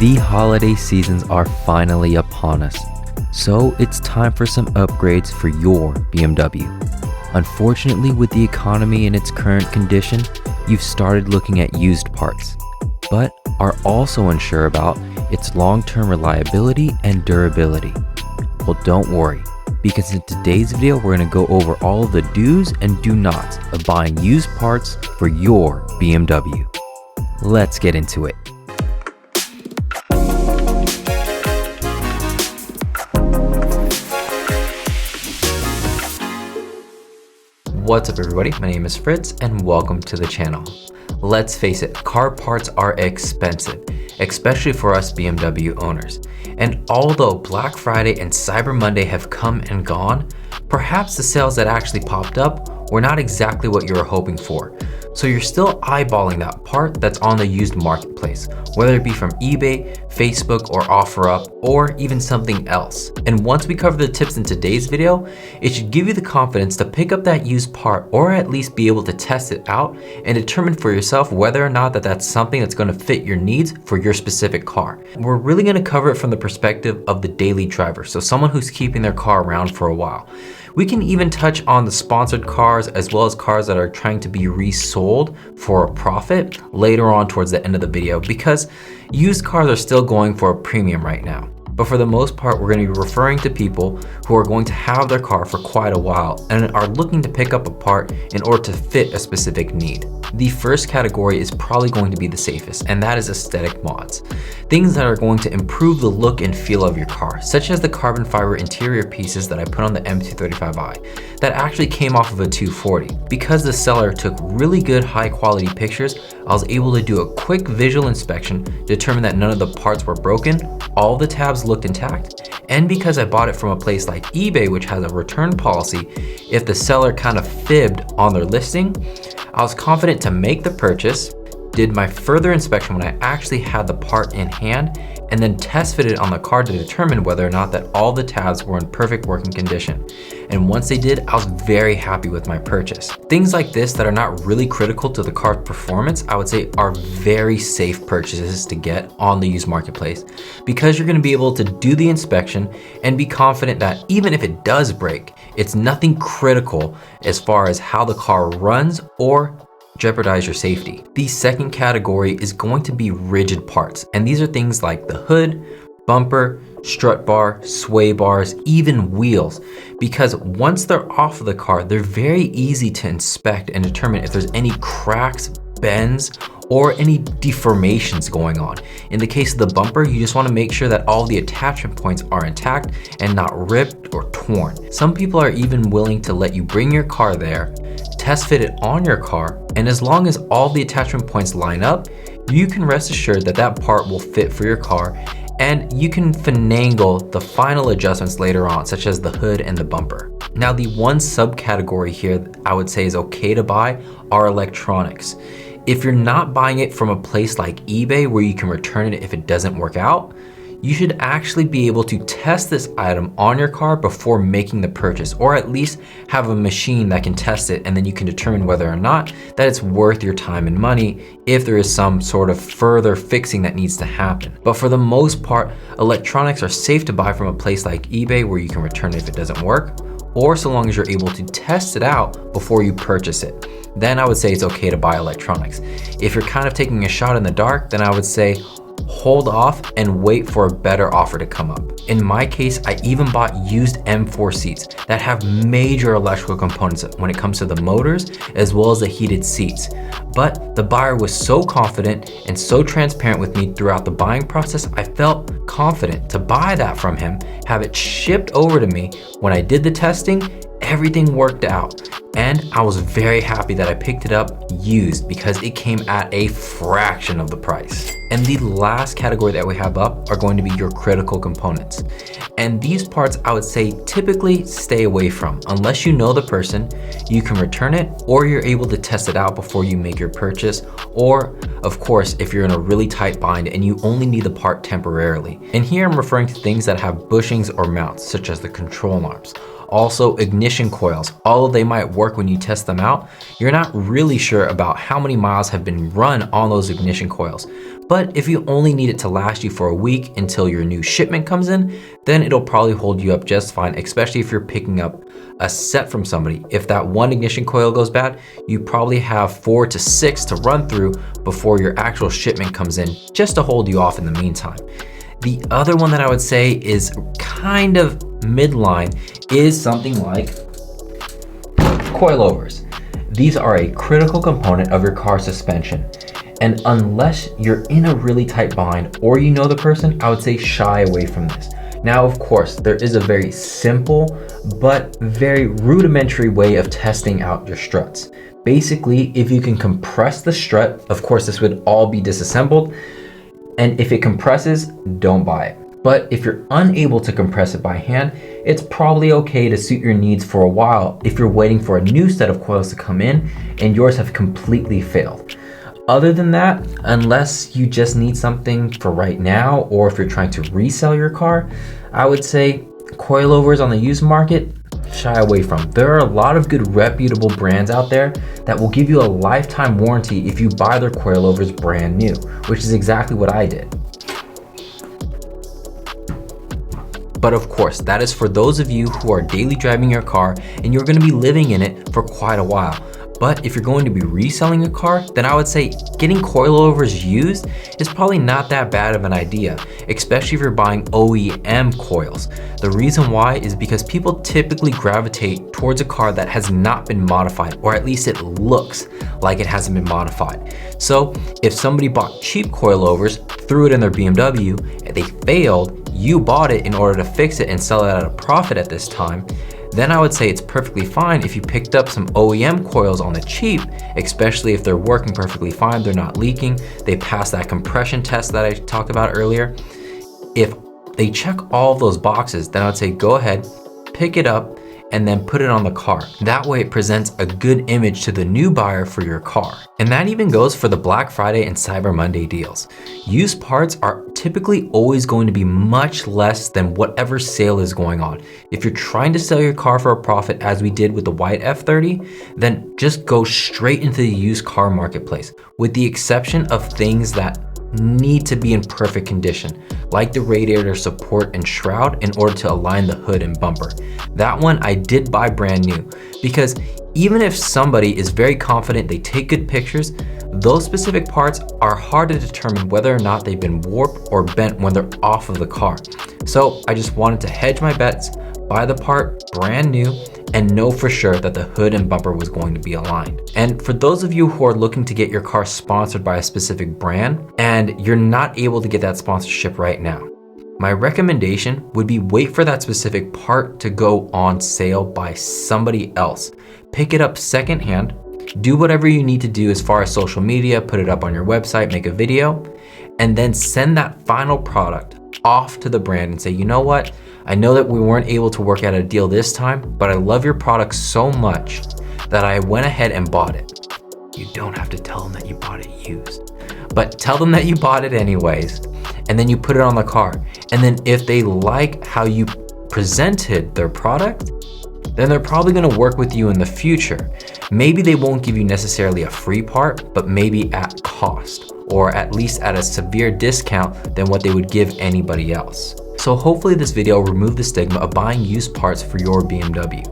The holiday seasons are finally upon us, so it's time for some upgrades for your BMW. Unfortunately, with the economy in its current condition, you've started looking at used parts, but are also unsure about its long-term reliability and durability. Well, don't worry, because in today's video, we're going to go over all of the do's and do nots of buying used parts for your BMW. Let's get into it. What's up everybody, my name is Fritz and welcome to the channel. Let's face it, car parts are expensive, especially for us BMW owners. And although Black Friday and Cyber Monday have come and gone, perhaps the sales that actually popped up were not exactly what you were hoping for. So you're still eyeballing that part that's on the used marketplace, whether it be from eBay, Facebook, or OfferUp, or even something else. And once we cover the tips in today's video, it should give you the confidence to pick up that used part or at least be able to test it out and determine for yourself whether or not that's something that's going to fit your needs for your specific car. We're really going to cover it from the perspective of the daily driver, so someone who's keeping their car around for a while. We can even touch on the sponsored cars as well as cars that are trying to be resold for a profit later on towards the end of the video, because used cars are still going for a premium right now. But for the most part, we're going to be referring to people who are going to have their car for quite a while and are looking to pick up a part in order to fit a specific need. The first category is probably going to be the safest, and that is aesthetic mods. Things that are going to improve the look and feel of your car, such as the carbon fiber interior pieces that I put on the M235i that actually came off of a 240. Because the seller took really good high quality pictures, I was able to do a quick visual inspection, determine that none of the parts were broken, all the tabs looked intact, and because I bought it from a place like eBay, which has a return policy, if the seller kind of fibbed on their listing, I was confident to make the purchase, did my further inspection when I actually had the part in hand, and then test fitted on the car to determine whether or not that all the tabs were in perfect working condition. And once they did, I was very happy with my purchase. Things like this that are not really critical to the car's performance, I would say are very safe purchases to get on the used marketplace, because you're gonna be able to do the inspection and be confident that even if it does break, it's nothing critical as far as how the car runs or jeopardize your safety. The second category is going to be rigid parts, and these are things like the hood, bumper, strut bar, sway bars, even wheels, because once they're off of the car, they're very easy to inspect and determine if there's any cracks, bends, or any deformations going on. In the case of the bumper, you just want to make sure that all the attachment points are intact and not ripped or torn. Some people are even willing to let you bring your car there, test fit it on your car, and as long as all the attachment points line up, you can rest assured that that part will fit for your car, and you can finagle the final adjustments later on, such as the hood and the bumper. Now, the one subcategory here I would say is okay to buy are electronics. If you're not buying it from a place like eBay where you can return it if it doesn't work out, you should actually be able to test this item on your car before making the purchase, or at least have a machine that can test it, and then you can determine whether or not that it's worth your time and money if there is some sort of further fixing that needs to happen. But for the most part, electronics are safe to buy from a place like eBay where you can return it if it doesn't work, or so long as you're able to test it out before you purchase it. Then I would say it's okay to buy electronics. If you're kind of taking a shot in the dark, then I would say hold off and wait for a better offer to come up. In my case, I even bought used M4 seats that have major electrical components when it comes to the motors as well as the heated seats. But the buyer was so confident and so transparent with me throughout the buying process, I felt confident to buy that from him, have it shipped over to me. When I did the testing, everything worked out. And I was very happy that I picked it up used because it came at a fraction of the price. And the last category that we have up are going to be your critical components. And these parts I would say typically stay away from. Unless you know the person, you can return it, or you're able to test it out before you make your purchase. Or of course, if you're in a really tight bind and you only need the part temporarily. And here I'm referring to things that have bushings or mounts, such as the control arms. Also, ignition coils, although they might work when you test them out, you're not really sure about how many miles have been run on those ignition coils. But if you only need it to last you for a week until your new shipment comes in, then it'll probably hold you up just fine, especially if you're picking up a set from somebody. If that one ignition coil goes bad, you probably have 4 to 6 to run through before your actual shipment comes in, just to hold you off in the meantime. The other one that I would say is kind of midline is something like coilovers. These are a critical component of your car suspension. And unless you're in a really tight bind or you know the person, I would say shy away from this. Now, of course, there is a very simple but very rudimentary way of testing out your struts. Basically, if you can compress the strut, of course, this would all be disassembled. And if it compresses, don't buy it. But if you're unable to compress it by hand, it's probably okay to suit your needs for a while if you're waiting for a new set of coils to come in and yours have completely failed. Other than that, unless you just need something for right now, or if you're trying to resell your car, I would say coilovers on the used market, shy away from. There are a lot of good reputable brands out there that will give you a lifetime warranty if you buy their coilovers brand new, which is exactly what I did. But of course, that is for those of you who are daily driving your car and you're going to be living in it for quite a while. But if you're going to be reselling a car, then I would say getting coilovers used is probably not that bad of an idea, especially if you're buying OEM coils. The reason why is because people typically gravitate towards a car that has not been modified, or at least it looks like it hasn't been modified. So if somebody bought cheap coilovers, threw it in their BMW, and they failed, you bought it in order to fix it and sell it at a profit at this time, then I would say it's perfectly fine if you picked up some OEM coils on the cheap, especially if they're working perfectly fine, they're not leaking, they pass that compression test that I talked about earlier. If they check all of those boxes, then I would say go ahead, pick it up, and then put it on the car. That way it presents a good image to the new buyer for your car. And that even goes for the Black Friday and Cyber Monday deals. Used parts are typically always going to be much less than whatever sale is going on. If you're trying to sell your car for a profit, as we did with the white F30, then just go straight into the used car marketplace, with the exception of things that need to be in perfect condition, like the radiator support and shroud in order to align the hood and bumper. That one I did buy brand new, because even if somebody is very confident they take good pictures, those specific parts are hard to determine whether or not they've been warped or bent when they're off of the car. So I just wanted to hedge my bets, buy the part brand new, and know for sure that the hood and bumper was going to be aligned. And for those of you who are looking to get your car sponsored by a specific brand and you're not able to get that sponsorship right now, my recommendation would be wait for that specific part to go on sale by somebody else. Pick it up secondhand, do whatever you need to do as far as social media, put it up on your website, make a video, and then send that final product off to the brand and say, you know what? I know that we weren't able to work out a deal this time, but I love your product so much that I went ahead and bought it. You don't have to tell them that you bought it used, but tell them that you bought it anyways, and then you put it on the car. And then if they like how you presented their product, then they're probably gonna work with you in the future. Maybe they won't give you necessarily a free part, but maybe at cost, or at least at a severe discount than what they would give anybody else. So hopefully this video will remove the stigma of buying used parts for your BMW.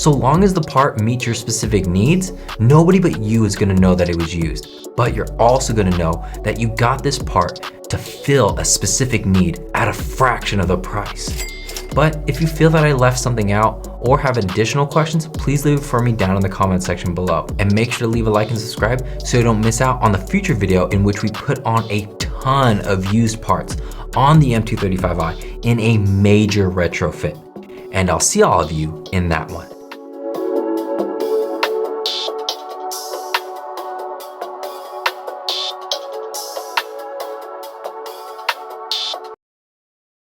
So long as the part meets your specific needs, nobody but you is gonna know that it was used. But you're also gonna know that you got this part to fill a specific need at a fraction of the price. But if you feel that I left something out or have additional questions, please leave it for me down in the comment section below. And make sure to leave a like and subscribe so you don't miss out on the future video in which we put on a ton of used parts on the M235i in a major retrofit. And I'll see all of you in that one.